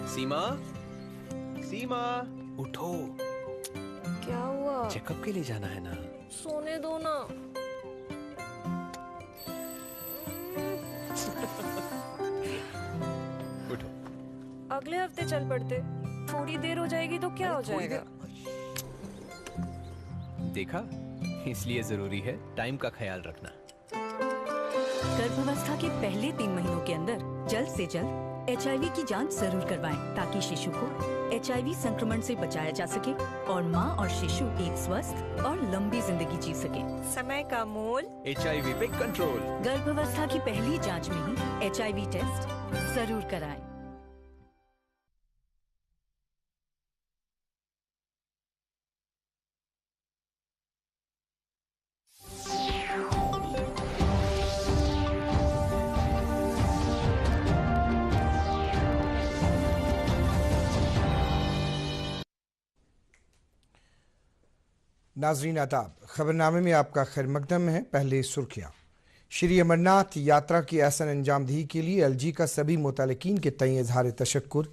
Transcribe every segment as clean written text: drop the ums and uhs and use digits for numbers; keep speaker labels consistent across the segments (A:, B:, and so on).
A: सीमा, सीमा, उठो।
B: क्या हुआ?
A: चेकअप के लिए जाना है ना।
B: सोने दो ना।
A: उठो।
B: अगले हफ्ते चल पड़ते। थोड़ी देर हो जाएगी तो क्या हो जाएगा?
A: देखा, इसलिए जरूरी है टाइम का ख्याल रखना।
C: गर्भावस्था के पहले 3 महीनों के अंदर जल्द से जल्द HIV की जांच जरूर करवाएं ताकि शिशु को HIV संक्रमण से बचाया जा सके और माँ और शिशु एक स्वस्थ और लंबी जिंदगी जी सके।
B: समय का मोल
A: HIV पे कंट्रोल।
C: गर्भावस्था की पहली जांच में ही HIV टेस्ट जरूर कराएं।
D: नाजरीन आदाब, खबरनामे में आपका खैर मकदम है। पहले सुर्खियाँ। श्री अमरनाथ यात्रा की एहसन अंजामदही के लिए LG का सभी मुतल्लिकीन के तय इजहार तशक्कुर।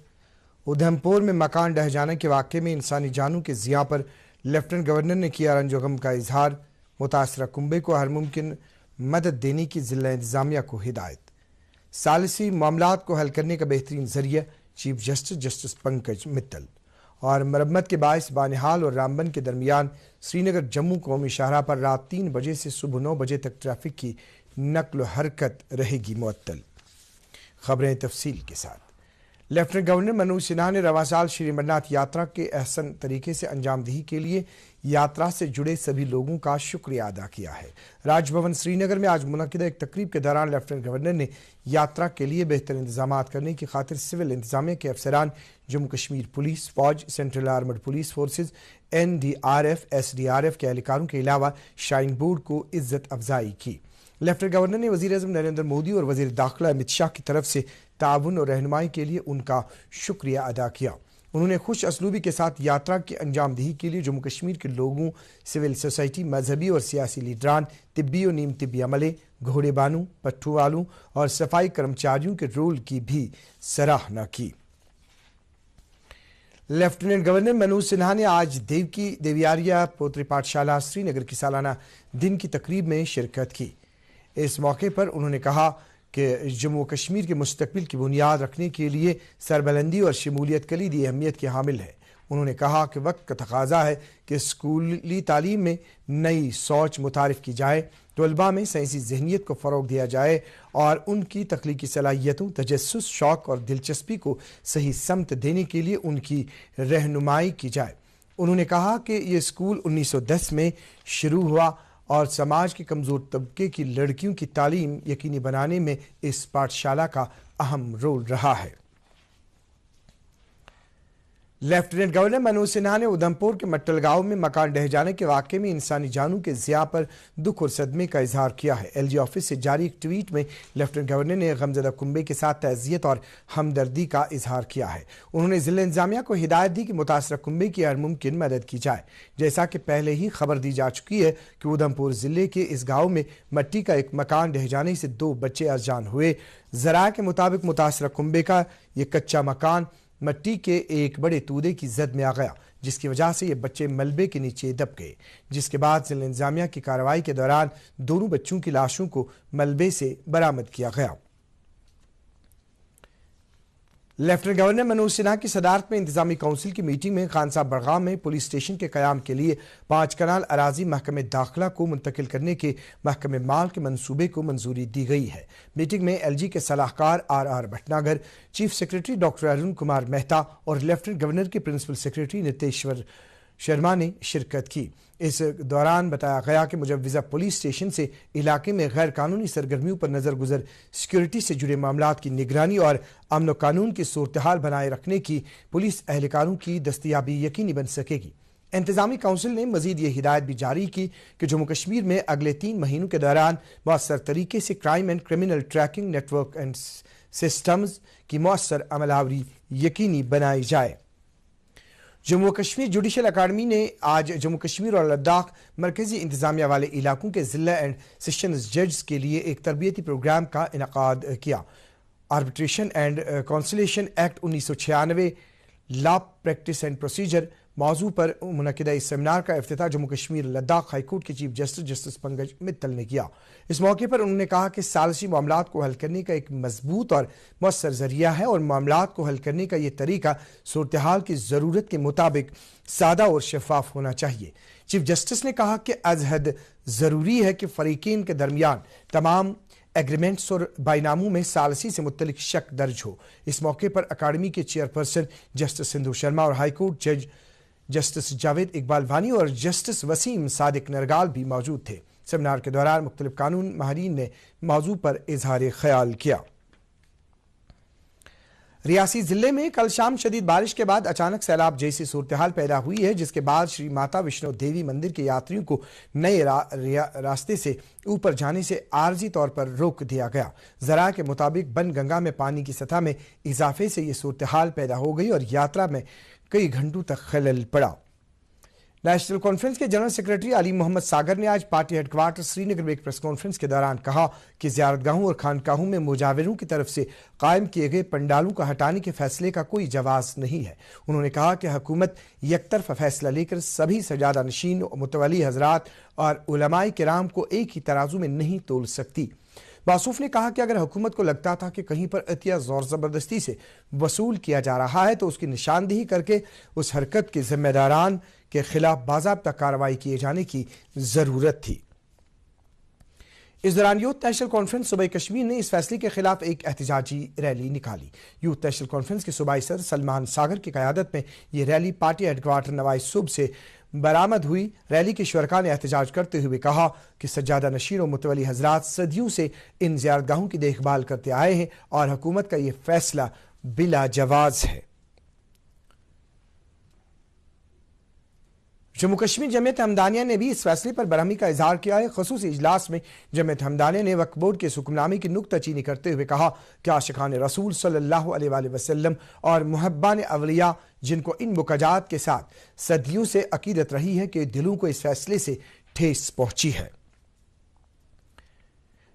D: उधमपुर में मकान ढह जाने के वाक़े में इंसानी जानों के ज़िया पर लेफ्टिनेंट गवर्नर ने किया रंजो गम का इजहार। मुतासरा कुंबे को हर मुमकिन मदद देने की ज़िला इंतज़ामिया को हिदायत। सालिसी मामलात को हल करने का बेहतरीन जरिया चीफ जस्टिस पंकज मित्तल। और मरम्मत के बायस बानिहाल और रामबन के दरमियान श्रीनगर जम्मू कौमी शाहराह पर रात 3 बजे से सुबह 9 बजे तक ट्रैफिक की नक्ल हरकत रहेगी मुअत्तल। खबरें तफसील के साथ। लेफ्टिनेंट गवर्नर मनोज सिन्हा ने रवां साल श्री अमरनाथ यात्रा के अहसन तरीके से अंजामदही के लिए यात्रा से जुड़े सभी लोगों का शुक्रिया अदा किया है। राजभवन श्रीनगर में आज मुनक्किदा एक तकरीब के दौरान लेफ्टिनेंट गवर्नर ने यात्रा के लिए बेहतर इंतजाम करने की खातिर सिविल इंतजामिया के अफसरान, जम्मू कश्मीर पुलिस, फौज, central armed police forces, NDRF, SDRF के एहलकारों के अलावा शाइन बोर्ड को इज्जत अफजाई की। लेफ्टिनेंट गवर्नर ने वज़ीर-ए-आज़म नरेंद्र मोदी और वज़ीर दाखिला अमित शाह की तरफ से ताउन और रहनुमाई के लिए उनका शुक्रिया अदा किया। उन्होंने खुश असलूबी के साथ यात्रा की अंजामदही के लिए जम्मू कश्मीर के लोगों, सिविल सोसाइटी, मजहबी और सियासी लीडरान, तिब्बी और नीम तिब्बी अमले, घोड़े बानू, पट्टू वालों और सफाई कर्मचारियों के रोल की भी सराहना की। लेफ्टिनेंट गवर्नर मनोज सिन्हा ने आज देवियारिया पोत्री पाठशाला श्रीनगर की सालाना दिन की तकरीब में शिरकत की। इस मौके पर उन्होंने कहा कि जम्मू कश्मीर के मुस्तकबिल की बुनियाद रखने के लिए सरबलंदी और शमूलियत कलीदी अहमियत के हामिल है। उन्होंने कहा कि वक्त का तकाजा है कि स्कूली तालीम में नई सोच मुतारिफ की जाए, तलबा में साइंसी जहनीत को फ़रोग दिया जाए और उनकी तख्लीकी सलाहियतों, तजस्सुस, शौक़ और दिलचस्पी को सही समत देने के लिए उनकी रहनुमाई की जाए। उन्होंने कहा कि ये स्कूल 1910 में शुरू हुआ और समाज के कमज़ोर तबके की लड़कियों की तालीम यकीनी बनाने में इस पाठशाला का अहम रोल रहा है। लेफ्टिनेंट गवर्नर मनोज सिन्हा ने उधमपुर के मट्टल गांव में मकान ढह जाने के वाक़े में इंसानी जानों के ज़िया पर दुख और सदमे का इजहार किया है। LG ऑफिस से जारी एक ट्वीट में लेफ्टिनेंट गवर्नर ने गमज़दा कुंबे के साथ तज़ियत और हमदर्दी का इजहार किया है। उन्होंने ज़िला इंतज़ामिया को हिदायत दी कि मुतासरा कुंबे की हर मुमकिन मदद की जाए। जैसा कि पहले ही खबर दी जा चुकी है कि उधमपुर ज़िले के इस गाँव में मट्टी का एक मकान ढह जाने से 2 बच्चे अजान हुए। ज़राए के मुताबिक मुतासरा कुंबे का ये कच्चा मकान मट्टी के एक बड़े तूदे की जद में आ गया, जिसकी वजह से ये बच्चे मलबे के नीचे दब गए, जिसके बाद जिला इंतजामिया की कार्रवाई के दौरान दोनों बच्चों की लाशों को मलबे से बरामद किया गया। लेफ्टिनेंट गवर्नर मनोज सिन्हा की सदारत में इंतजामी काउंसिल की मीटिंग में खान साहब बड़गाम में पुलिस स्टेशन के क़याम के लिए 5 कनाल अराजी महकमे दाखिला को मुंतकिल करने के महकमे माल के मंसूबे को मंजूरी दी गई है। मीटिंग में LG के सलाहकार RR Bhatnagar, chief secretary doctor Arun Kumar Mehta और लेफ्टिनेंट गवर्नर के प्रिंसिपल सेक्रेटरी नितेश्वर शर्मा ने शिरकत की। इस दौरान बताया गया कि मुजव्विज़ा पुलिस स्टेशन से इलाके में गैर कानूनी सरगर्मियों पर नजर गुजर, सिक्योरिटी से जुड़े मामलात की निगरानी और अमन व कानून की सूरत हाल बनाए रखने की पुलिस एहलकारों की दस्तयाबी यकीनी बन सकेगी। इंतजामी काउंसिल ने मजीद ये हिदायत भी जारी की कि जम्मू कश्मीर में अगले 3 महीनों के दौरान मौसर तरीके से crime and criminal tracking network and systems की मौसर अमलावरी यकीनी बनाई जाए। जम्मू कश्मीर जुडिशल अकादमी ने आज जम्मू कश्मीर और लद्दाख मरकजी इंतजामिया वाले इलाकों के जिला एंड सेशंस जज के लिए एक तरबियती प्रोग्राम का इनकाद किया। Arbitration and conciliation act 1996 law practice and procedure मौजू पर मुनक़िदा इस सेमिनार का इफ्तिताह जम्मू कश्मीर लद्दाख हाई कोर्ट के चीफ जस्टिस पंकज मित्तल ने किया। इस मौके पर उन्होंने कहा कि सालसी मामलात को हल करने का एक मजबूत और मौसर जरिया है और मामलात को हल करने का ये तरीका सूरत हाल की ज़रूरत के मुताबिक सादा और शफाफ होना चाहिए। चीफ जस्टिस ने कहा कि अज़हद ज़रूरी है कि फ़रीक़ैन के दरमियान तमाम एग्रीमेंट्स और बायनामों में सालसी से मुत्तलिक शक दर्ज हो। इस मौके पर अकादमी के चेयरपर्सन जस्टिस सिंधु शर्मा और हाई कोर्ट जज जस्टिस जावेद इकबाल वानी और जस्टिस वसीम सादिक नरगाल भी मौजूद थे। सेमिनार के दौरान मुख्तलिफ कानून माहिरीन ने मौजू पर इजहार ख्याल किया। रियासी जिले में कल शाम शदीद बारिश के बाद अचानक सैलाब जैसी सूरत हाल पैदा हुई है, जिसके बाद श्री माता वैष्णो देवी मंदिर के यात्रियों को नए रास्ते से ऊपर जाने से आर्जी तौर पर रोक दिया गया। जरा के मुताबिक बन गंगा में पानी की सतह में इजाफे से ये सूरत हाल पैदा हो गई और यात्रा में कई घंटों तक खलल पड़ा। नेशनल कॉन्फ्रेंस के जनरल सेक्रेटरी अली मोहम्मद सागर ने आज पार्टी हेडक्वार्टर श्रीनगर में एक प्रेस कॉन्फ्रेंस के दौरान कहा कि ज़ियारतगाहों और खानकाहों में मुजाविरों की तरफ से कायम किए गए पंडालों का हटाने के फैसले का कोई जवाज नहीं है। उन्होंने कहा कि हुकूमत यकतरफा फैसला लेकर सभी सजादा नशीन, मुतवली हजरात और उलमाए किराम को एक ही तराजू में नहीं तोल सकती। बासूफ ने कहा कि अगर हुकूमत को लगता था कि कहीं पर अतिया जोर जबरदस्ती से वसूल किया जा रहा है तो उसकी निशानदेही करके उस हरकत के जिम्मेदारान के खिलाफ बाज़ाब्ता कार्रवाई किए जाने की जरूरत थी। इस दौरान यूथ नेशनल कॉन्फ्रेंस सूबाई कश्मीर ने इस फैसले के खिलाफ एक एहतजाजी रैली निकाली। यूथ नेशनल कॉन्फ्रेंस के सूबाई सदर सलमान सागर की क़यादत में ये रैली पार्टी हेडक्वार्टर नवाज सुब से बरामद हुई। रैली के शुरका ने एहतजाज करते हुए कहा कि सज्जादा नशीन और मुतवली हजरात सदियों से इन ज़ियारतगाहों की देखभाल करते आए हैं और हुकूमत का ये फैसला बिला जवाज है। जम्मू कश्मीर जमीयत हमदानिया ने भी इस फैसले पर बरहमी का इजहार किया है। खसूसी इजलास में जमीयत हमदानिया ने वक्फ बोर्ड के हुक्मनामे की नुक्ताचीनी करते हुए कहा कि आशिकान रसूल सल्लल्लाहु अलैहि वसल्लम और मुहब्बान अवलिया जिनको इन मुकजात के साथ सदियों से अकीदत रही है कि दिलों को इस फैसले से ठेस पहुंची है।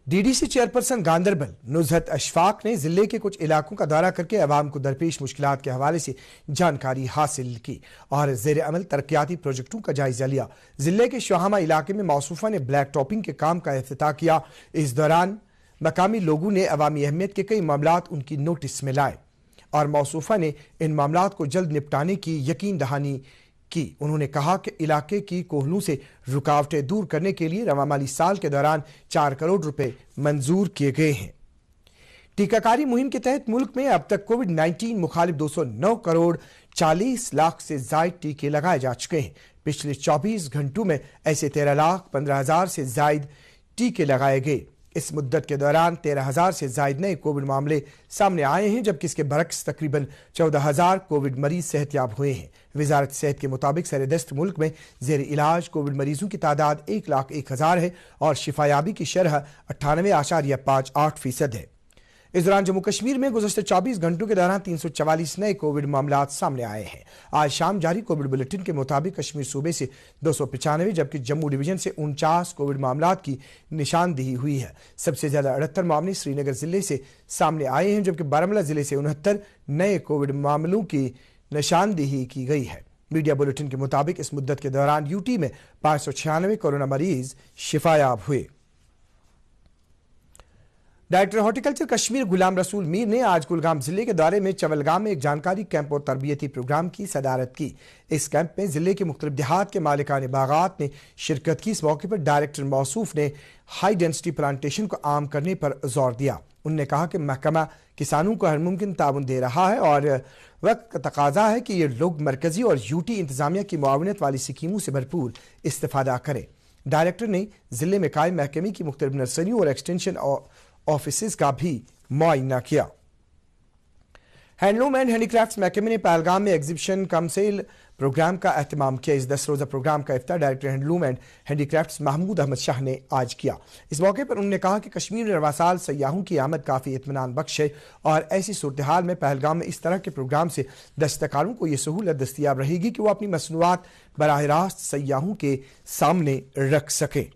D: डीडीसी चेयरपर्सन गांदरबल नुज़हत अशफाक ने जिले के कुछ इलाकों का दौरा करके अवाम को दरपेश मुश्किलात के हवाले से जानकारी हासिल की और ज़ेर अमल तरक्याती प्रोजेक्टों का जायजा लिया। जिले के शोहामा इलाके में मौसूफा ने ब्लैक टॉपिंग के काम का इफ्तिताह किया। इस दौरान मकामी लोगों ने अवामी अहमियत के कई मामलात उनकी नोटिस में लाए और मौसूफा ने इन मामलात को जल्द निपटाने की यकीन दहानी की। उन्होंने कहा कि इलाके की कोहलों से रुकावटें दूर करने के लिए रवा माली साल के दौरान 4 करोड़ रुपए मंजूर किए गए हैं। टीकाकारी मुहिम के तहत मुल्क में अब तक कोविड-19 मुखालिफ 209 करोड़ 40 लाख से जायद टीके लगाए जा चुके हैं। पिछले 24 घंटों में ऐसे 13,15,000 से जायद टीके लगाए गए। इस मुद्दत के दौरान 13,000 से जायद नए कोविड मामले सामने आए हैं, जबकि इसके बरक्स तकरीबन 14,000 कोविड मरीज सेहतयाब हुए हैं। वजारत सेहत के मुताबिक सरदस्त मुल्क में जेर इलाज कोविड मरीजों की तादाद 1,01,000 है और शिफायाबी की शरह 98.58% है। इस दौरान जम्मू कश्मीर में गुज़श्ते 24 घंटों के दौरान 344 नए कोविड मामलात सामने आए हैं। आज शाम जारी कोविड बुलेटिन के मुताबिक कश्मीर सूबे से 295 जबकि जम्मू डिवीजन से 49 कोविड मामलात की निशानदेही हुई है। सबसे ज्यादा 78 मामले श्रीनगर जिले से सामने आए हैं, जबकि बारामूला जिले से 69 नए कोविड मामलों की निशानदेही की गई है। मीडिया बुलेटिन के मुताबिक इस मुद्दत के दौरान यूटी में 596 कोरोना मरीज शिफायाब हुए। डायरेक्टर हॉर्टिकल्चर कश्मीर गुलाम रसूल मीर ने आज कुलगाम जिले के दौरे में चवलगाम में एक जानकारी कैंप और तरबियती प्रोग्राम की सदारत की। इस कैंप में जिले के मुख्तलिफ देहात के मालिकान बागात ने शिरकत की। इस मौके पर डायरेक्टर मौसूफ ने हाई डेंसिटी प्लांटेशन को आम करने पर जोर दिया। उन्होंने कहा कि महकमा किसानों को हर मुमकिन ताउन दे रहा है और वक्त का तकाजा है कि ये लोग मरकजी और यूटी इंतजामिया की मुआवनत वाली स्कीमों से भरपूर इस्तेफादा करें। डायरेक्टर ने जिले में कायम महकमे की मुख्तलिफ नर्सरियों और एक्सटेंशन ऑफिस का भी मुआयना किया। हैंडलूम एंड हैंडीक्राफ्ट्स महकमे ने पहलगाम में एग्जीबिशन कम सेल प्रोग्राम का एहतमाम किया। इस 10 रोज़ा प्रोग्राम का इफ्ताह director handloom and handicrafts Mahmood Ahmad Shah ने आज किया। इस मौके पर उन्होंने कहा कि कश्मीर में रवा साल सयाहों की आमद काफ़ी इत्मीनान बख्श है और ऐसी सूरत हाल में पहलगाम में इस तरह के प्रोग्राम से दस्तकारों को यह सहूलत दस्तियाब रहेगी कि वो अपनी मसनूआत बराह रास्त सयाहों के सामने रख सकें।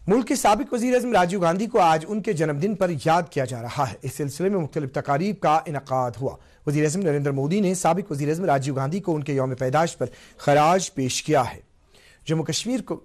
D: मुल्क के साबिक वज़ीर आज़म राजीव गांधी को आज उनके जन्मदिन पर याद किया जा रहा है। इस सिलसिले में मुख्तलिफ तकारीब का इनकाद हुआ। वज़ीर आज़म नरेंद्र मोदी ने साबिक वज़ीर आज़म राजीव गांधी को उनके यौम पैदाइश पर खराज पेश किया है। जम्मू कश्मीर को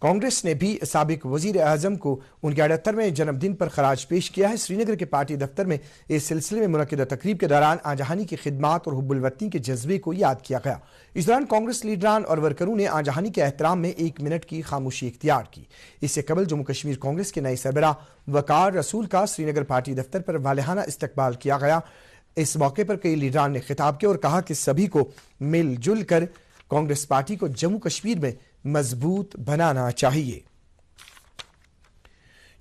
D: कांग्रेस ने भी साबिक वज़ीर आज़म को उनके 78वें जन्मदिन पर खराज पेश किया है। श्रीनगर के पार्टी दफ्तर में इस सिलसिले में मुनक्किदा तकरीब के दौरान आजहानी की खिदमात और हुब्बुल वतनी के जज्बे को याद किया गया। इस दौरान कांग्रेस लीडरान और वर्करों ने आजहानी के एहतराम में 1 मिनट की खामोशी इख्तियार की। इससे कबल जम्मू कश्मीर कांग्रेस के नए सरबराह वकार रसूल का श्रीनगर पार्टी दफ्तर पर वालिहाना इस्तकबाल किया गया। इस मौके पर कई लीडरान ने खिताब किया और कहा कि सभी को मिलजुल कर कांग्रेस पार्टी को जम्मू कश्मीर में मजबूत बनाना चाहिए।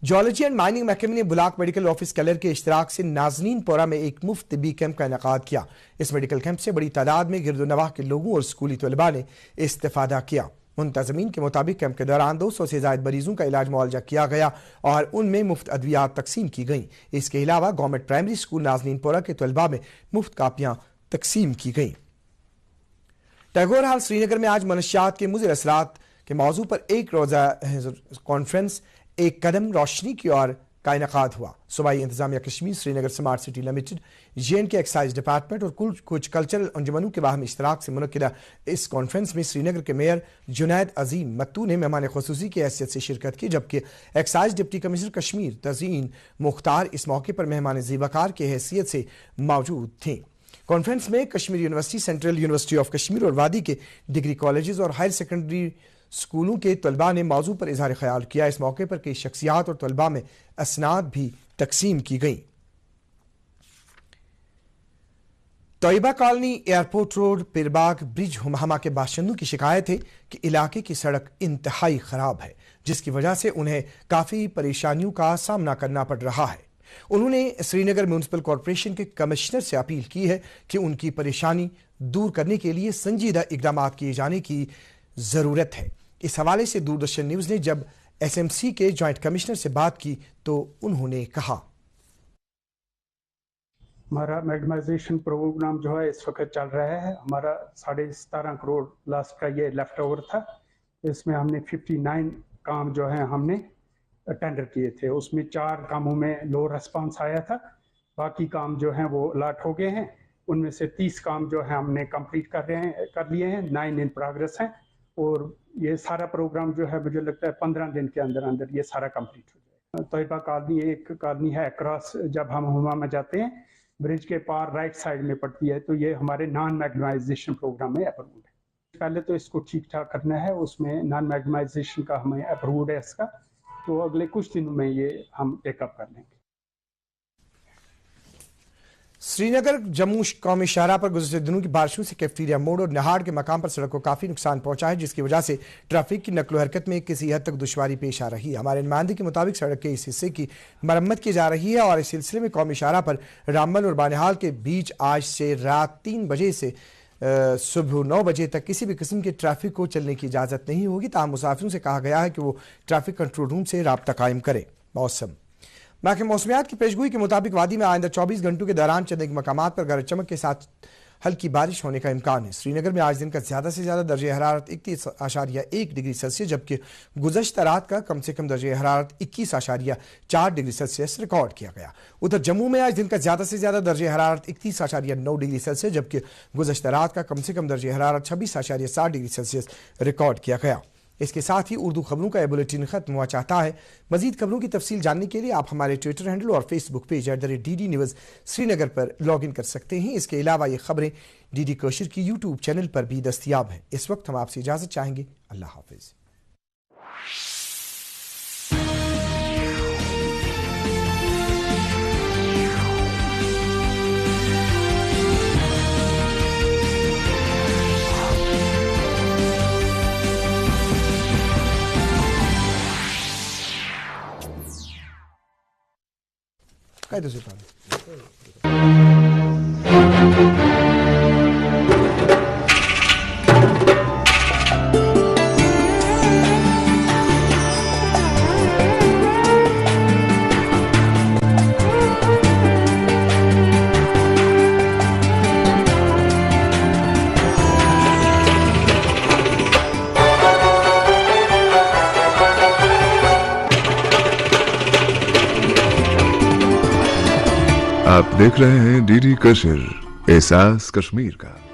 D: जियोलॉजी एंड माइनिंग महकमे ने बुलाक मेडिकल ऑफिस कलर के इश्तराक से नाजनीन पोरा में एक मुफ्त तिब्बी कैंप का इनेकाद किया। इस मेडिकल कैंप से बड़ी तादाद में गिरदोनवाह के लोगों और स्कूली तलबा ने इस्तेफादा किया। मुंतजमीन के मुताबिक कैंप के दौरान 200 से ज्यादा मरीजों का इलाज मुआवजा किया गया और उनमें मुफ्त अद्वियात तकसीम की गई। इसके अलावा गवर्नमेंट प्राइमरी स्कूल नाजनीन पोरा के तलबा में मुफ्त कापियां तकसीम की गई। टैगोर हाल श्रीनगर में आज मनशियात के मुज़िर असरात के मौजू पर एक रोज़ा कॉन्फ्रेंस एक कदम रोशनी की ओर का इनेकाद हुआ। सूबाई इंतजामिया Kashmir, Srinagar smart city limited, JNK excise department और कुछ कल्चरल अंजुमनों के बाहमी इश्तराक से मुनक्किदा इस कॉन्फ्रेंस में श्रीनगर के मेयर जुनैद अजीम मत्तू ने मेहमान खुसूसी की हैसियत से शिरकत की, जबकि excise deputy commissioner Kashmir Tazeen Mukhtar इस मौके पर मेहमान ज़ीबाकार की हैसियत से मौजूद थी। कॉन्फ्रेंस में Kashmir university, central university of Kashmir और वादी के डिग्री कॉलेजेस और हायर सेकेंडरी स्कूलों के तलबा ने मौजू पर इजहार ख्याल किया। इस मौके पर कई शख्सियात और तलबा में असनाद भी तकसीम की गई। Taiba colony, airport road, Peerbagh bridge Humhama के बाशिंदों की शिकायत है कि इलाके की सड़क इंतहाई खराब है, जिसकी वजह से उन्हें काफी परेशानियों का सामना करना पड़ रहा है। उन्होंने श्रीनगर म्यूनिसिपल कॉरपोरेशन के कमिश्नर से अपील की है कि उनकी परेशानी दूर करने के लिए संजीदा इकदाम किए जाने की जरूरत है। इस हवाले से दूरदर्शन न्यूज ने जब SMC के जॉइंट कमिश्नर से बात की तो उन्होंने कहा,
E: हमारा मैग्नेटाइजेशन प्रोग्राम जो है इस वक्त चल रहा है। हमारा 17.5 करोड़ लास्ट का ये लेफ्ट ओवर था। इसमें हमने 59 काम जो है हमने टेंडर किए थे। उसमें 4 कामों में लो रिस्पांस आया था, बाकी काम जो हैं वो अलॉट हो गए हैं। उनमें से 30 काम जो है हमने कंप्लीट कर लिए हैं, 9 इन प्रोग्रेस हैं और ये सारा प्रोग्राम जो है मुझे लगता है 15 दिन के अंदर अंदर ये सारा कंप्लीट हो जाएगा। तोयबा कॉलोनी एक कॉलोनी है क्रॉस, जब हम हुमा में जाते हैं ब्रिज के पार राइट साइड में पड़ती है, तो ये हमारे नॉन मैग्नेटाइजेशन प्रोग्राम में अप्रूव्ड है। पहले तो इसको ठीक ठाक करना है, उसमें नॉन मैग्नेटाइजेशन का हमें अप्रूव्ड है इसका, तो अगले कुछ दिनों में ये हम टेकअप कर लेंगे।
D: श्रीनगर जम्मू कौमी शाहराह पर गुज़श्ते दिनों की बारिशों से कैफेटेरिया मोड़ और नहाड़ के मकाम पर सड़क को काफ़ी नुकसान पहुंचा है, जिसकी वजह से ट्रैफिक की नकलो हरकत में किसी हद तक दुश्वारी पेश आ रही है। हमारे नुमाइंदे के मुताबिक सड़क के इस हिस्से की मरम्मत की जा रही है और इस सिलसिले में कौमी शाहराह पर रामबन और बानिहाल के बीच आज से रात 3 बजे से सुबह 9 बजे तक किसी भी किस्म के ट्रैफिक को चलने की इजाज़त नहीं होगी। ताहम मुसाफिरों से कहा गया है कि वो ट्रैफिक कंट्रोल रूम से राब्ता कायम करें। महकमे मौसमियात की पेशगोई के मुताबिक वादी में आइंदा 24 घंटों के दौरान चंद मकामात पर गरज चमक के साथ हल्की बारिश होने का इम्कान है। श्रीनगर में आज दिन का ज्यादा से ज्यादा दर्जे हरारत 31.1 डिग्री सेल्सियस, जबकि गुज़श्ता रात का कम से कम दर्जे हरारत 21.4 डिग्री सेल्सियस रिकॉर्ड किया गया। उधर जम्मू में आज दिन का ज्यादा से ज्यादा दर्जे हरारत 31.9 डिग्री सेल्सियस, जबकि गुज़श्ता रात का कम से कम दर्जे हरारत 26.7 डिग्री सेल्सियस रिकॉर्ड किया गया। इसके साथ ही उर्दू खबरों का यह बुलेटिन खत्म हुआ चाहता है। मजीद खबरों की तफसील जानने के लिए आप हमारे ट्विटर हैंडल और Facebook page @DD news Srinagar पर लॉग इन कर सकते हैं। इसके अलावा ये खबरें DD कश्मीर की यूट्यूब चैनल पर भी दस्तियाब हैं। इस वक्त हम आपसे इजाजत चाहेंगे। अल्लाह हाफिज। कायदे से
F: आप देख रहे हैं डीडी कश्मीर, एहसास कश्मीर का।